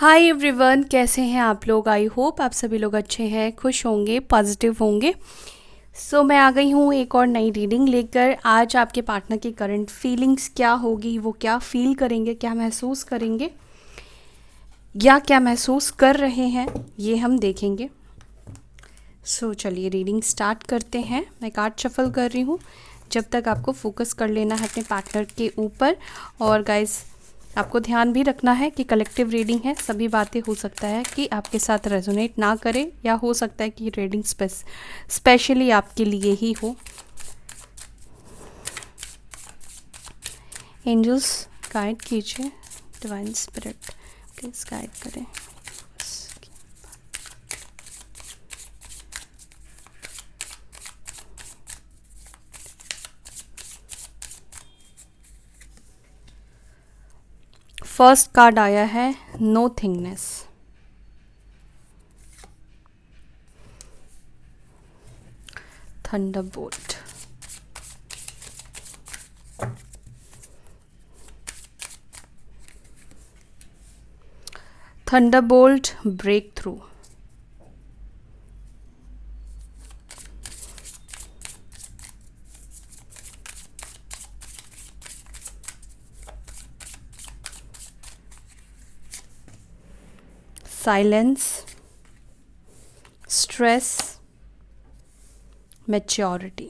Hi everyone, कैसे हैं आप लोग। आई होप आप सभी लोग अच्छे हैं, खुश होंगे, पॉजिटिव होंगे। मैं आ गई हूँ एक और नई रीडिंग लेकर। आज आपके पार्टनर की करंट फीलिंग्स क्या होगी, वो क्या फील करेंगे, क्या महसूस करेंगे या क्या महसूस कर रहे हैं, ये हम देखेंगे। चलिए रीडिंग स्टार्ट करते हैं। मैं कार्ड शफल कर रही हूँ। जब तक आपको फोकस कर लेना है अपने पार्टनर के ऊपर। और गाइस, आपको ध्यान भी रखना है कि कलेक्टिव रीडिंग है, सभी बातें हो सकता है कि आपके साथ रेजोनेट ना करे, या हो सकता है कि रीडिंग स्पेशली आपके लिए ही हो। एंजल्स गाइड कीजिए, डिवाइन स्पिरिट प्लीज गाइड करें। फर्स्ट कार्ड आया है nothingness. Thunderbolt, thunderbolt breakthrough, silence, stress, maturity.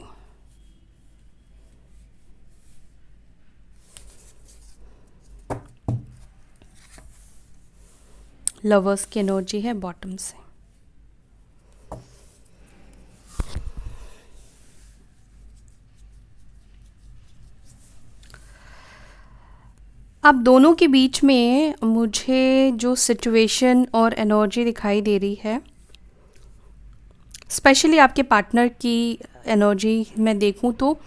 Lovers की एनर्जी है बॉटम से। अब दोनों के बीच में मुझे जो सिचुएशन और एनर्जी दिखाई दे रही है, स्पेशली आपके पार्टनर की एनर्जी मैं देखूं तो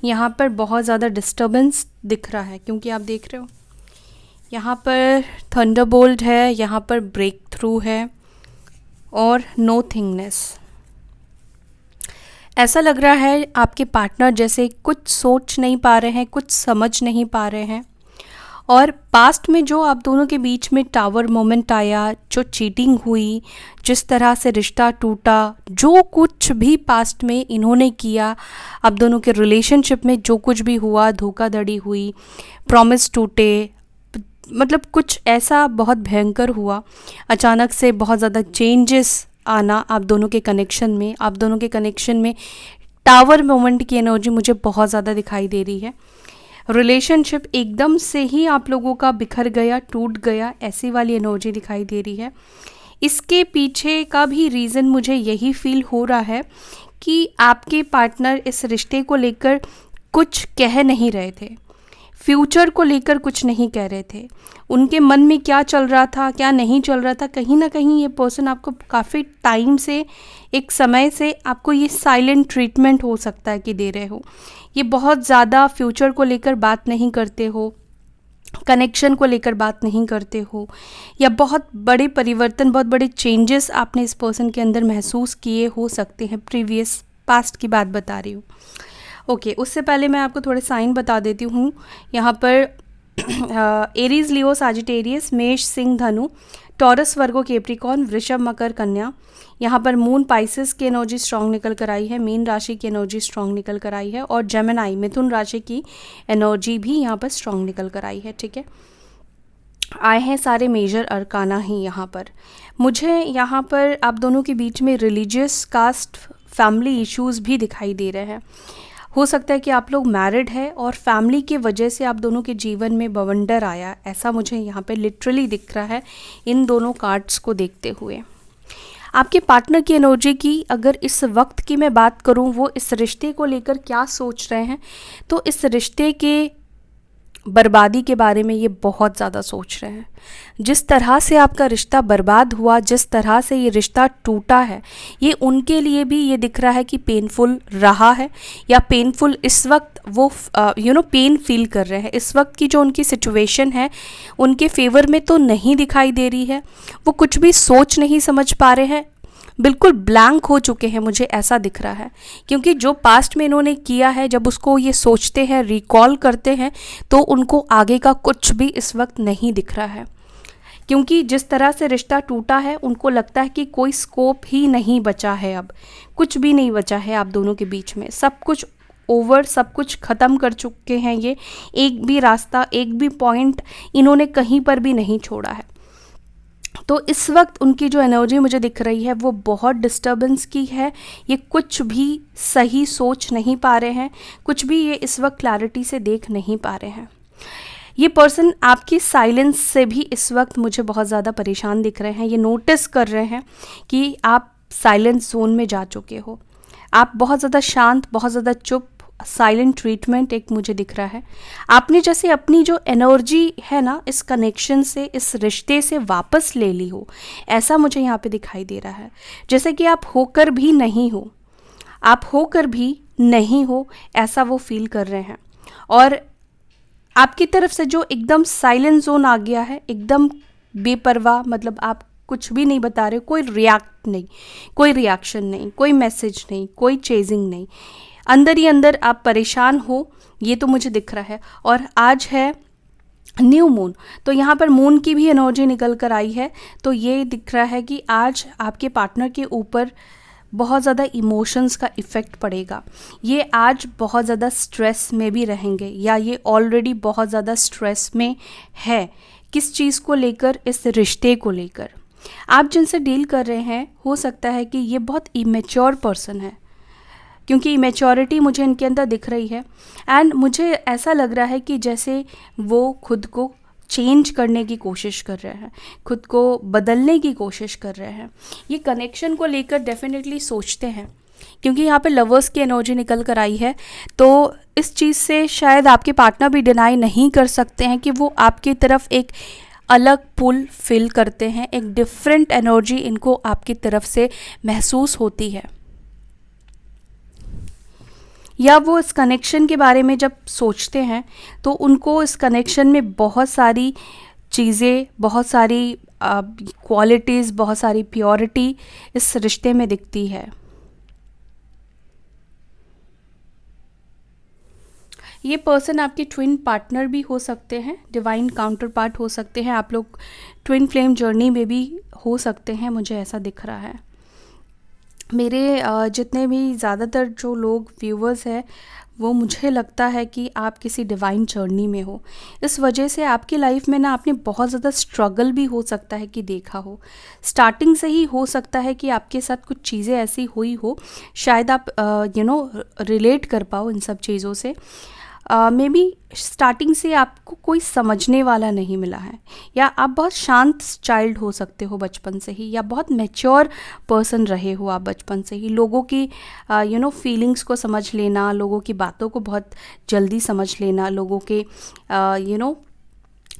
यहाँ पर बहुत ज़्यादा डिस्टर्बेंस दिख रहा है। क्योंकि आप देख रहे हो यहाँ पर थंडरबोल्ट है, यहाँ पर ब्रेक थ्रू है और नोथिंगनेस। ऐसा लग रहा है आपके पार्टनर जैसे कुछ सोच नहीं पा रहे हैं, कुछ समझ नहीं पा रहे हैं। और पास्ट में जो आप दोनों के बीच में टावर मोमेंट आया, जो चीटिंग हुई, जिस तरह से रिश्ता टूटा, जो कुछ भी पास्ट में इन्होंने किया, आप दोनों के रिलेशनशिप में जो कुछ भी हुआ, धोखाधड़ी हुई, प्रॉमिस टूटे, मतलब कुछ ऐसा बहुत भयंकर हुआ। अचानक से बहुत ज़्यादा चेंजेस आना आप दोनों के कनेक्शन में। आप दोनों के कनेक्शन में टावर मोमेंट की एनर्जी मुझे बहुत ज़्यादा दिखाई दे रही है। रिलेशनशिप एकदम से ही आप लोगों का बिखर गया, टूट गया, ऐसी वाली एनर्जी दिखाई दे रही है। इसके पीछे का भी रीज़न मुझे यही फील हो रहा है कि आपके पार्टनर इस रिश्ते को लेकर कुछ कह नहीं रहे थे, फ्यूचर को लेकर कुछ नहीं कह रहे थे। उनके मन में क्या चल रहा था, क्या नहीं चल रहा था, कहीं ना कहीं ये पर्सन आपको काफ़ी टाइम से, एक समय से आपको ये साइलेंट ट्रीटमेंट हो सकता है कि दे रहे हो। ये बहुत ज़्यादा फ्यूचर को लेकर बात नहीं करते हो, कनेक्शन को लेकर बात नहीं करते हो, या बहुत बड़े परिवर्तन, बहुत बड़े चेंजेस आपने इस पर्सन के अंदर महसूस किए हो सकते हैं। प्रीवियस पास्ट की बात बता रही हूँ। ओके, उससे पहले मैं आपको थोड़े साइन बता देती हूँ। यहाँ पर एरीज, लियो, साजिटेरियस, मेष, सिंह, धनु, टॉरस, वर्गो, कैप्रिकॉर्न, वृषभ, मकर, कन्या। यहाँ पर मून पाइसेस की एनर्जी स्ट्रांग निकल कर आई है, मीन राशि की एनर्जी स्ट्रांग निकल कर आई है, और जेमिनाई, मिथुन राशि की एनर्जी भी यहाँ पर स्ट्रांग निकल कर आई है। ठीक है, आए हैं सारे मेजर अरकाना ही यहाँ पर। मुझे यहाँ पर आप दोनों के बीच में रिलीजियस, कास्ट, फैमिली इश्यूज़ भी दिखाई दे रहे हैं। हो सकता है कि आप लोग मैरिड है और फैमिली की वजह से आप दोनों के जीवन में बवंडर आया, ऐसा मुझे यहाँ पे लिटरली दिख रहा है इन दोनों कार्ड्स को देखते हुए। आपके पार्टनर की एनर्जी की अगर इस वक्त की मैं बात करूँ, वो इस रिश्ते को लेकर क्या सोच रहे हैं, तो इस रिश्ते के बर्बादी के बारे में ये बहुत ज़्यादा सोच रहे हैं। जिस तरह से आपका रिश्ता बर्बाद हुआ, जिस तरह से ये रिश्ता टूटा है, ये उनके लिए भी ये दिख रहा है कि पेनफुल रहा है, या पेनफुल इस वक्त वो पेन फील कर रहे हैं। इस वक्त की जो उनकी सिचुएशन है उनके फेवर में तो नहीं दिखाई दे रही है। वो कुछ भी सोच नहीं समझ पा रहे हैं, बिल्कुल ब्लैंक हो चुके हैं, मुझे ऐसा दिख रहा है। क्योंकि जो पास्ट में इन्होंने किया है, जब उसको ये सोचते हैं, रिकॉल करते हैं, तो उनको आगे का कुछ भी इस वक्त नहीं दिख रहा है। क्योंकि जिस तरह से रिश्ता टूटा है उनको लगता है कि कोई स्कोप ही नहीं बचा है, अब कुछ भी नहीं बचा है आप दोनों के बीच में, सब कुछ ओवर, सब कुछ ख़त्म कर चुके हैं ये, एक भी रास्ता, एक भी पॉइंट इन्होंने कहीं पर भी नहीं छोड़ा है। तो इस वक्त उनकी जो एनर्जी मुझे दिख रही है वो बहुत डिस्टर्बेंस की है, ये कुछ भी सही सोच नहीं पा रहे हैं, कुछ भी ये इस वक्त क्लैरिटी से देख नहीं पा रहे हैं। ये पर्सन आपकी साइलेंस से भी इस वक्त मुझे बहुत ज़्यादा परेशान दिख रहे हैं, ये नोटिस कर रहे हैं कि आप साइलेंस जोन में जा चुके हो, आप बहुत ज़्यादा शांत, बहुत ज़्यादा चुप, साइलेंट ट्रीटमेंट एक मुझे दिख रहा है। आपने जैसे अपनी जो एनर्जी है ना इस कनेक्शन से, इस रिश्ते से वापस ले ली हो, ऐसा मुझे यहाँ पे दिखाई दे रहा है। जैसे कि आप होकर भी नहीं हो, आप होकर भी नहीं हो, ऐसा वो फील कर रहे हैं। और आपकी तरफ से जो एकदम साइलेंट जोन आ गया है, एकदम बेपरवाह, मतलब आप कुछ भी नहीं बता रहे हो, कोई रिएक्ट नहीं, कोई रिएक्शन नहीं, कोई मैसेज नहीं, कोई चेजिंग नहीं, अंदर ही अंदर आप परेशान हो, ये तो मुझे दिख रहा है। और आज है न्यू मून, तो यहाँ पर मून की भी एनर्जी निकल कर आई है, तो ये दिख रहा है कि आज आपके पार्टनर के ऊपर बहुत ज़्यादा इमोशंस का इफ़ेक्ट पड़ेगा। ये आज बहुत ज़्यादा स्ट्रेस में भी रहेंगे, या ये ऑलरेडी बहुत ज़्यादा स्ट्रेस में है। किस चीज़ को लेकर? इस रिश्ते को लेकर। आप जिनसे डील कर रहे हैं, हो सकता है कि ये बहुत इमेच्योर पर्सन है, क्योंकि इमेच्योरिटी मुझे इनके अंदर दिख रही है। एंड मुझे ऐसा लग रहा है कि जैसे वो खुद को चेंज करने की कोशिश कर रहे हैं, खुद को बदलने की कोशिश कर रहे हैं। ये कनेक्शन को लेकर डेफिनेटली सोचते हैं, क्योंकि यहाँ पे लवर्स की एनर्जी निकल कर आई है। तो इस चीज़ से शायद आपके पार्टनर भी डिनाई नहीं कर सकते हैं कि वो आपकी तरफ एक अलग पुल फील करते हैं, एक डिफरेंट एनर्जी इनको आपकी तरफ से महसूस होती है। या वो इस कनेक्शन के बारे में जब सोचते हैं तो उनको इस कनेक्शन में बहुत सारी चीज़ें, बहुत सारी क्वालिटीज़, बहुत सारी प्योरिटी इस रिश्ते में दिखती है। ये पर्सन आपके ट्विन पार्टनर भी हो सकते हैं, डिवाइन काउंटर पार्ट हो सकते हैं, आप लोग ट्विन फ्लेम जर्नी में भी हो सकते हैं, मुझे ऐसा दिख रहा है। मेरे जितने भी ज़्यादातर जो लोग व्यूवर्स हैं, वो मुझे लगता है कि आप किसी डिवाइन जर्नी में हो। इस वजह से आपकी लाइफ में ना आपने बहुत ज़्यादा स्ट्रगल भी हो सकता है कि देखा हो, स्टार्टिंग से ही हो सकता है कि आपके साथ कुछ चीज़ें ऐसी हुई हो, शायद आप रिलेट कर पाओ इन सब चीज़ों से। मे बी स्टार्टिंग से आपको कोई समझने वाला नहीं मिला है, या आप बहुत शांत चाइल्ड हो सकते हो बचपन से ही, या बहुत मैच्योर पर्सन रहे हो आप बचपन से ही। लोगों की फीलिंग्स को समझ लेना, लोगों की बातों को बहुत जल्दी समझ लेना, लोगों के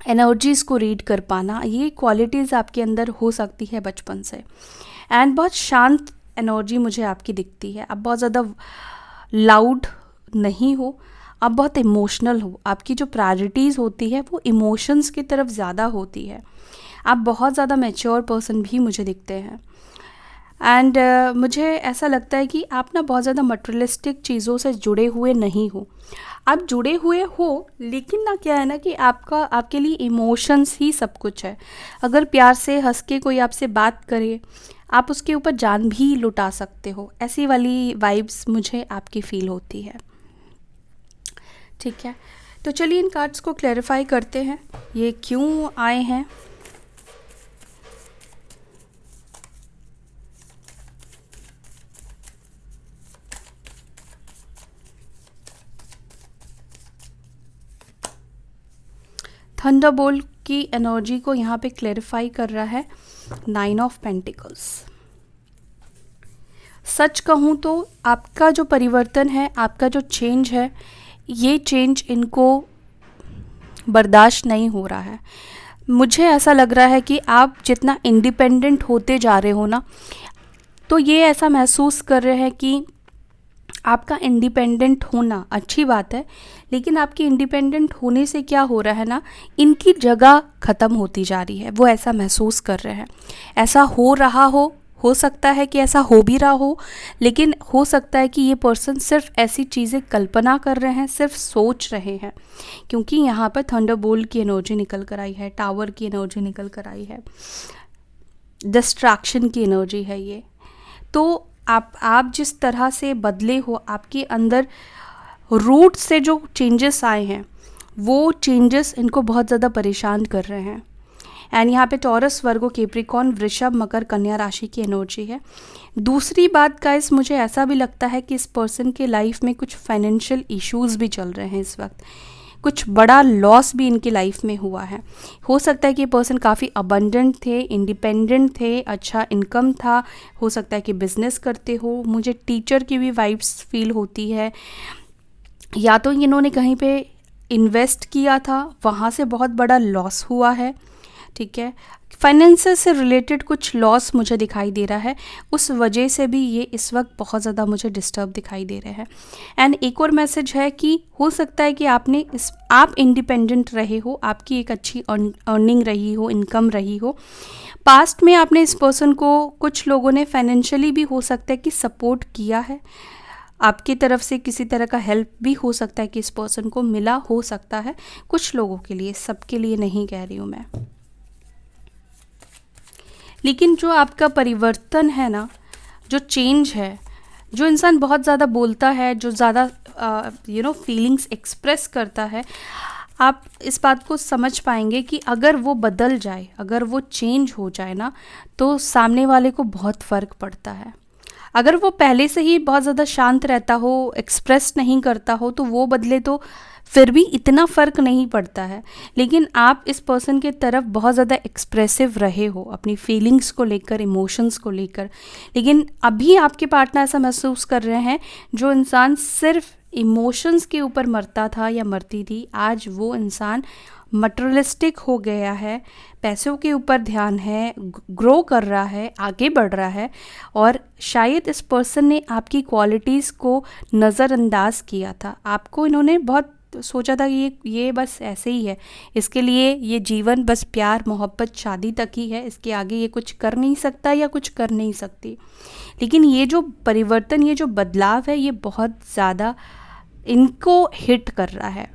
एनर्जीज़ को रीड कर पाना, ये क्वालिटीज़ आपके अंदर हो सकती है बचपन से। एंड बहुत शांत एनर्जी मुझे आपकी दिखती है। आप बहुत ज़्यादा लाउड नहीं हो, आप बहुत इमोशनल हो, आपकी जो प्रायोरिटीज़ होती है वो इमोशंस की तरफ ज़्यादा होती है। आप बहुत ज़्यादा मैच्योर पर्सन भी मुझे दिखते हैं। एंड मुझे ऐसा लगता है कि आप ना बहुत ज़्यादा मटेरियलिस्टिक चीज़ों से जुड़े हुए नहीं हो। आप जुड़े हुए हो, लेकिन ना क्या है ना कि आपके लिए इमोशंस ही सब कुछ है। अगर प्यार से हंस के कोई आपसे बात करे, आप उसके ऊपर जान भी लुटा सकते हो। ऐसी वाली वाइब्स मुझे आपकी फ़ील होती है। ठीक है, तो चलिए इन कार्ड्स को क्लैरिफाई करते हैं, ये क्यों आए हैं। थंडरबोल्ट की एनर्जी को यहाँ पे क्लैरिफाई कर रहा है 9 ऑफ पेंटिकल्स। सच कहूँ तो आपका जो परिवर्तन है, आपका जो चेंज है, ये चेंज इनको बर्दाश्त नहीं हो रहा है। मुझे ऐसा लग रहा है कि आप जितना इंडिपेंडेंट होते जा रहे हो ना, तो ये ऐसा महसूस कर रहे हैं कि आपका इंडिपेंडेंट होना अच्छी बात है, लेकिन आपके इंडिपेंडेंट होने से क्या हो रहा है ना, इनकी जगह ख़त्म होती जा रही है। वो ऐसा महसूस कर रहे हैं। ऐसा हो रहा हो हो सकता है कि ऐसा हो भी रहा हो, लेकिन हो सकता है कि ये पर्सन सिर्फ ऐसी चीज़ें कल्पना कर रहे हैं, सिर्फ सोच रहे हैं, क्योंकि यहाँ पर थंडरबोल्ट की एनर्जी निकल कर आई है, टावर की एनर्जी निकल कर आई है, डिस्ट्रैक्शन की एनर्जी है ये। तो आप जिस तरह से बदले हो, आपके अंदर रूट से जो चेंजेस आए हैं, वो चेंजेस इनको बहुत ज़्यादा परेशान कर रहे हैं। एंड यहाँ पे टॉरस, वर्गो, कैप्रिकॉर्न, वृषभ, मकर, कन्या राशि की एनर्जी है। दूसरी बात गाइस, मुझे ऐसा भी लगता है कि इस पर्सन के लाइफ में कुछ फाइनेंशियल इश्यूज भी चल रहे हैं इस वक्त, कुछ बड़ा लॉस भी इनकी लाइफ में हुआ है। हो सकता है कि ये पर्सन काफ़ी अबंडेंट थे, इंडिपेंडेंट थे, अच्छा इनकम था, हो सकता है कि बिजनेस करते हो, मुझे टीचर की भी वाइब्स फील होती है, या तो इन्होंने कहीं पे इन्वेस्ट किया था, वहाँ से बहुत बड़ा लॉस हुआ है, ठीक है। फाइनेंसेस से रिलेटेड कुछ लॉस मुझे दिखाई दे रहा है, उस वजह से भी ये इस वक्त बहुत ज़्यादा मुझे डिस्टर्ब दिखाई दे रहे हैं। एंड एक और मैसेज है कि हो सकता है कि आप इंडिपेंडेंट रहे हो, आपकी एक अच्छी अर्निंग रही हो, इनकम रही हो। पास्ट में आपने इस पर्सन को, कुछ लोगों ने फाइनेंशियली भी हो सकता है कि सपोर्ट किया है, आपकी तरफ से किसी तरह का हेल्प भी हो सकता है कि इस पर्सन को मिला हो सकता है, कुछ लोगों के लिए, सबके लिए नहीं कह रही हूँ मैं। लेकिन जो आपका परिवर्तन है ना, जो चेंज है, जो इंसान बहुत ज़्यादा बोलता है, जो ज़्यादा फीलिंग्स एक्सप्रेस करता है, आप इस बात को समझ पाएंगे कि अगर वो बदल जाए, अगर वो चेंज हो जाए ना, तो सामने वाले को बहुत फ़र्क पड़ता है। अगर वो पहले से ही बहुत ज़्यादा शांत रहता हो, एक्सप्रेस नहीं करता हो, तो वो बदले तो फिर भी इतना फ़र्क नहीं पड़ता है। लेकिन आप इस पर्सन के तरफ बहुत ज़्यादा एक्सप्रेसिव रहे हो अपनी फीलिंग्स को लेकर, इमोशंस को लेकर, लेकिन अभी आपके पार्टनर ऐसा महसूस कर रहे हैं, जो इंसान सिर्फ इमोशंस के ऊपर मरता था या मरती थी, आज वो इंसान मटेरियलिस्टिक हो गया है, पैसों के ऊपर ध्यान है, ग्रो कर रहा है, आगे बढ़ रहा है। और शायद इस पर्सन ने आपकी क्वालिटीज़ को नज़रअंदाज किया था, आपको इन्होंने बहुत सोचा था कि ये बस ऐसे ही है, इसके लिए ये जीवन बस प्यार, मोहब्बत, शादी तक ही है, इसके आगे ये कुछ कर नहीं सकता या कुछ कर नहीं सकती। लेकिन ये जो परिवर्तन, ये जो बदलाव है, ये बहुत ज़्यादा इनको हिट कर रहा है।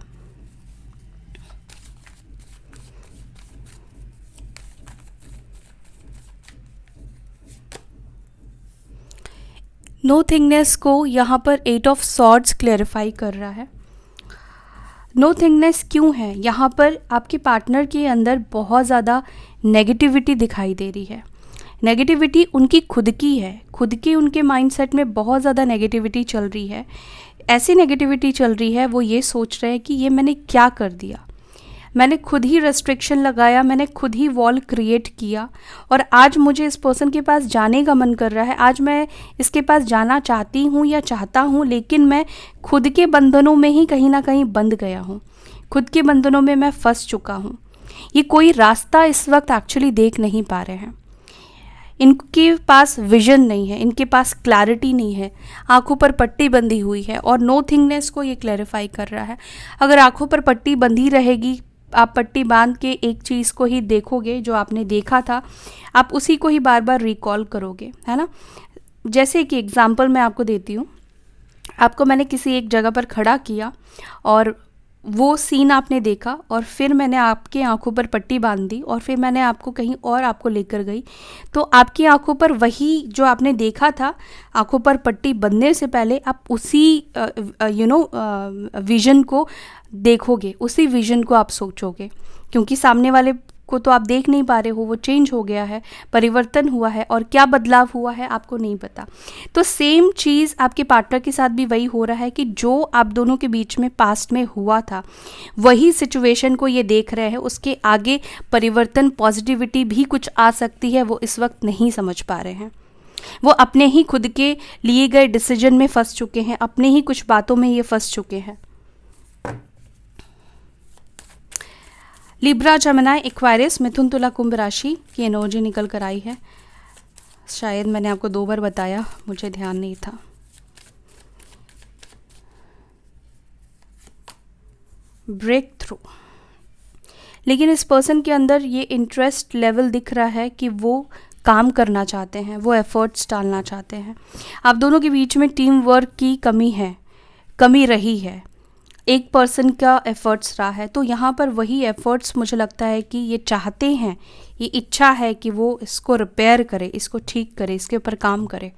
नो थिंगनेस को यहाँ पर 8 ऑफ सॉर्ड्स क्लैरिफाई कर रहा है। नो थिंगनेस क्यों है? यहाँ पर आपके पार्टनर के अंदर बहुत ज़्यादा नेगेटिविटी दिखाई दे रही है। नेगेटिविटी उनकी खुद की है, खुद के उनके माइंडसेट में बहुत ज़्यादा नेगेटिविटी चल रही है। ऐसी नेगेटिविटी चल रही है, वो ये सोच रहे हैं कि ये मैंने क्या कर दिया, मैंने खुद ही रेस्ट्रिक्शन लगाया, मैंने खुद ही वॉल क्रिएट किया, और आज मुझे इस पर्सन के पास जाने का मन कर रहा है, आज मैं इसके पास जाना चाहती हूँ या चाहता हूँ, लेकिन मैं खुद के बंधनों में ही कहीं ना कहीं बंध गया हूँ, खुद के बंधनों में मैं फंस चुका हूँ। ये कोई रास्ता इस वक्त एक्चुअली देख नहीं पा रहे हैं, इनके पास विजन नहीं है, इनके पास क्लैरिटी नहीं है, आंखों पर पट्टी बंधी हुई है। और नो थिंगनेस को ये क्लैरिफाई कर रहा है, अगर आंखों पर पट्टी बंधी रहेगी, आप पट्टी बांध के एक चीज़ को ही देखोगे, जो आपने देखा था आप उसी को ही बार बार रिकॉल करोगे, है ना। जैसे कि एग्जांपल मैं आपको देती हूँ, आपको मैंने किसी एक जगह पर खड़ा किया और वो सीन आपने देखा, और फिर मैंने आपके आंखों पर पट्टी बांध दी, और फिर मैंने आपको कहीं और आपको लेकर गई, तो आपकी आंखों पर वही जो आपने देखा था, आंखों पर पट्टी बंधने से पहले आप उसी विज़न को देखोगे, उसी विज़न को आप सोचोगे, क्योंकि सामने वाले को तो आप देख नहीं पा रहे हो, वो चेंज हो गया है, परिवर्तन हुआ है, और क्या बदलाव हुआ है आपको नहीं पता। तो सेम चीज़ आपके पार्टनर के साथ भी वही हो रहा है कि जो आप दोनों के बीच में पास्ट में हुआ था, वही सिचुएशन को ये देख रहे हैं, उसके आगे परिवर्तन, पॉजिटिविटी भी कुछ आ सकती है, वो इस वक्त नहीं समझ पा रहे हैं। वो अपने ही खुद के लिए गए डिसीजन में फंस चुके हैं, अपने ही कुछ बातों में ये फंस चुके हैं। लिब्रा, जमिनी, एक्वायरियस, मिथुन, तुला, कुंभ राशि की एनर्जी निकल कर आई है। शायद मैंने आपको 2 बार बताया, मुझे ध्यान नहीं था। ब्रेक थ्रू, लेकिन इस पर्सन के अंदर ये इंटरेस्ट लेवल दिख रहा है कि वो काम करना चाहते हैं, वो एफ़र्ट्स डालना चाहते हैं। आप दोनों के बीच में टीम वर्क की कमी रही है, एक पर्सन का एफ़र्ट्स रहा है, तो यहाँ पर वही एफ़र्ट्स मुझे लगता है कि ये चाहते हैं, ये इच्छा है कि वो इसको रिपेयर करे, इसको ठीक करे, इसके ऊपर काम करे।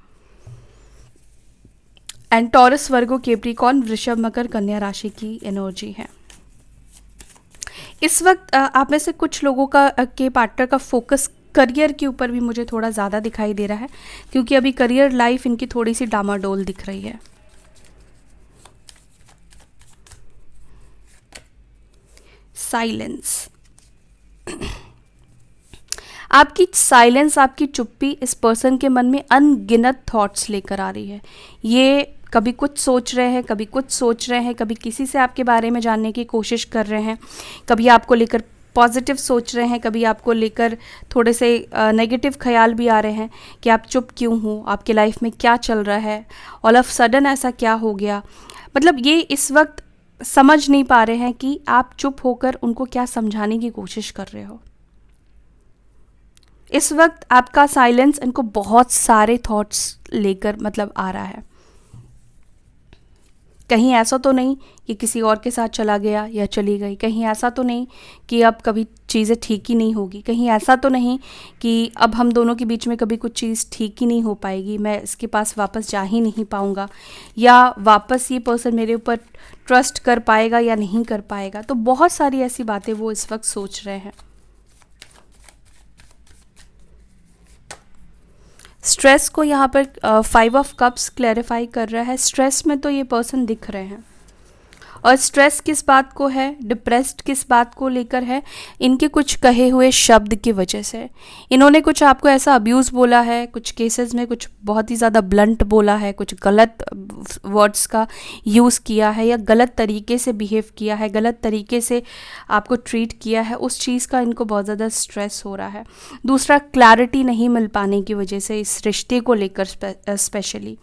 एंड टॉरस, वर्गो, कैप्रिकॉर्न, वृषभ, मकर, कन्या राशि की एनर्जी है। इस वक्त आप में से कुछ लोगों का के पार्टनर का फोकस करियर के ऊपर भी मुझे थोड़ा ज़्यादा दिखाई दे रहा है, क्योंकि अभी करियर लाइफ इनकी थोड़ी सी डामाडोल दिख रही है। साइलेंस, आपकी साइलेंस, आपकी चुप्पी इस पर्सन के मन में अनगिनत थॉट्स लेकर आ रही है। ये कभी कुछ सोच रहे हैं, कभी कुछ सोच रहे हैं, कभी किसी से आपके बारे में जानने की कोशिश कर रहे हैं, कभी आपको लेकर पॉजिटिव सोच रहे हैं, कभी आपको लेकर थोड़े से नेगेटिव ख्याल भी आ रहे हैं कि आप चुप क्यों हो, आपके लाइफ में क्या चल रहा है, ऑल ऑफ सडन ऐसा क्या हो गया। मतलब ये इस वक्त समझ नहीं पा रहे हैं कि आप चुप होकर उनको क्या समझाने की कोशिश कर रहे हो। इस वक्त आपका साइलेंस इनको बहुत सारे थॉट्स लेकर मतलब आ रहा है। कहीं ऐसा तो नहीं कि किसी और के साथ चला गया या चली गई, कहीं ऐसा तो नहीं कि अब कभी चीज़ें ठीक ही नहीं होगी, कहीं ऐसा तो नहीं कि अब हम दोनों के बीच में कभी कुछ चीज़ ठीक ही नहीं हो पाएगी, मैं इसके पास वापस जा ही नहीं पाऊँगा, या वापस ये पर्सन मेरे ऊपर ट्रस्ट कर पाएगा या नहीं कर पाएगा। तो बहुत सारी ऐसी बातें वो इस वक्त सोच रहे हैं। स्ट्रेस को यहाँ पर 5 ऑफ कप्स क्लैरिफाई कर रहा है। स्ट्रेस में तो ये पर्सन दिख रहे हैं, और स्ट्रेस किस बात को है, डिप्रेस्ड किस बात को लेकर है, इनके कुछ कहे हुए शब्द की वजह से। इन्होंने कुछ आपको ऐसा अब्यूज़ बोला है, कुछ केसेस में कुछ बहुत ही ज़्यादा ब्लंट बोला है, कुछ गलत वर्ड्स का यूज़ किया है, या गलत तरीके से बिहेव किया है, गलत तरीके से आपको ट्रीट किया है, उस चीज़ का इनको बहुत ज़्यादा स्ट्रेस हो रहा है। दूसरा, क्लैरिटी नहीं मिल पाने की वजह से इस रिश्ते को लेकर स्पेशली।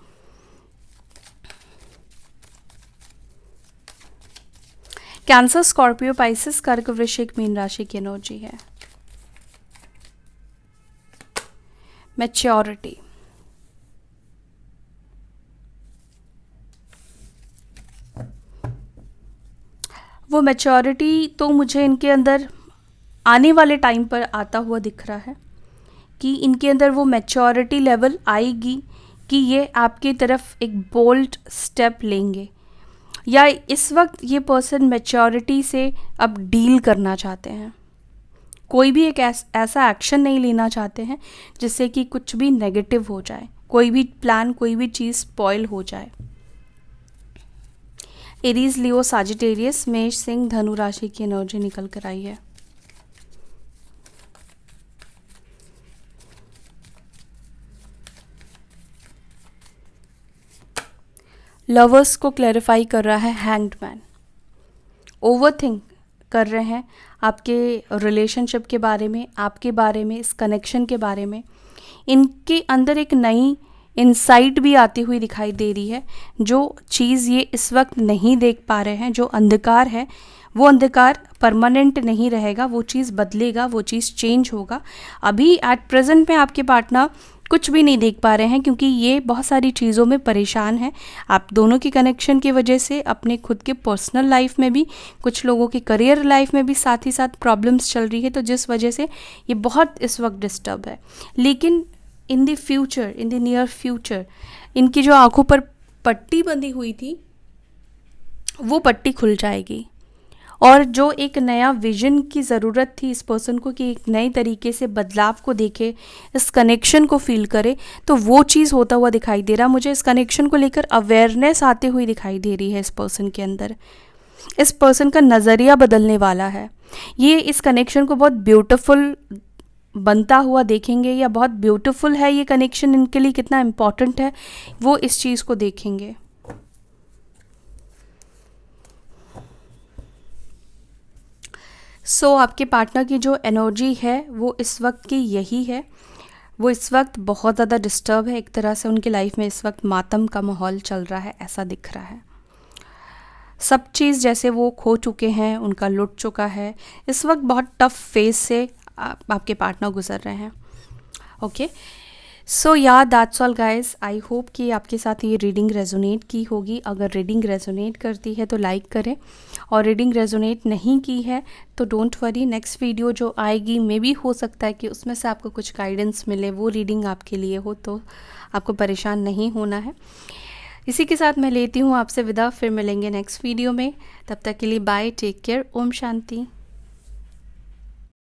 कैंसर, स्कॉर्पियो, पाइसेस, कर्क, वृश्चिक, मीन राशि की एनर्जी है। मैच्योरिटी, वो मैच्योरिटी तो मुझे इनके अंदर आने वाले टाइम पर आता हुआ दिख रहा है कि इनके अंदर वो मैच्योरिटी लेवल आएगी कि ये आपकी तरफ एक बोल्ड स्टेप लेंगे, या इस वक्त ये पर्सन मैच्योरिटी से अब डील करना चाहते हैं। कोई भी एक ऐसा एक्शन नहीं लेना चाहते हैं जिससे कि कुछ भी नेगेटिव हो जाए, कोई भी प्लान, कोई भी चीज़ स्पॉइल हो जाए। एरीज, लियो, साजिटेरियस, मेष, सिंह, धनु राशि की एनर्जी निकल कर आई है। लवर्स को क्लैरिफाई कर रहा है हैंग्ड मैन। ओवरथिंक कर रहे हैं आपके रिलेशनशिप के बारे में, आपके बारे में, इस कनेक्शन के बारे में। इनके अंदर एक नई इनसाइट भी आती हुई दिखाई दे रही है। जो चीज़ ये इस वक्त नहीं देख पा रहे हैं, जो अंधकार है, वो अंधकार परमानेंट नहीं रहेगा, वो चीज़ बदलेगा, वो चीज़ चेंज होगा। अभी एट प्रेजेंट में आपके पार्टनर कुछ भी नहीं देख पा रहे हैं, क्योंकि ये बहुत सारी चीज़ों में परेशान है। आप दोनों की कनेक्शन की वजह से अपने खुद के पर्सनल लाइफ में भी, कुछ लोगों की करियर लाइफ में भी साथ ही साथ प्रॉब्लम्स चल रही है, तो जिस वजह से ये बहुत इस वक्त डिस्टर्ब है। लेकिन in the future, in the near future, इनकी जो आंखों पर पट्टी बंधी हुई थी वो पट्टी खुल जाएगी, और जो एक नया विजन की ज़रूरत थी इस पर्सन को कि एक नए तरीके से बदलाव को देखे, इस कनेक्शन को फील करे, तो वो चीज़ होता हुआ दिखाई दे रहा। मुझे इस कनेक्शन को लेकर अवेयरनेस आते हुई दिखाई दे रही है इस पर्सन के अंदर। इस पर्सन का नज़रिया बदलने वाला है। ये इस कनेक्शन को बहुत ब्यूटीफुल बनता हुआ देखेंगे, या बहुत ब्यूटीफुल है ये कनेक्शन इनके लिए, कितना इम्पॉर्टेंट है, वो इस चीज़ को देखेंगे। सो आपके पार्टनर की जो एनर्जी है वो इस वक्त की यही है। वो इस वक्त बहुत ज़्यादा डिस्टर्ब है, एक तरह से उनकी लाइफ में इस वक्त मातम का माहौल चल रहा है, ऐसा दिख रहा है। सब चीज़ जैसे वो खो चुके हैं, उनका लुट चुका है। इस वक्त बहुत टफ फेज से आपके पार्टनर गुजर रहे हैं। ओके, सो या that's all guys. I hope कि आपके साथ ये रीडिंग रेजोनेट की होगी। अगर रीडिंग रेजोनेट करती है तो लाइक करें, और रीडिंग रेजोनेट नहीं की है तो डोंट वरी, नेक्स्ट वीडियो जो आएगी मे बी हो सकता है कि उसमें से आपको कुछ गाइडेंस मिले, वो रीडिंग आपके लिए हो, तो आपको परेशान नहीं होना है। इसी के साथ मैं लेती हूँ आपसे विदा, फिर मिलेंगे नेक्स्ट वीडियो में। तब तक के लिए bye, take care, Om Shanti.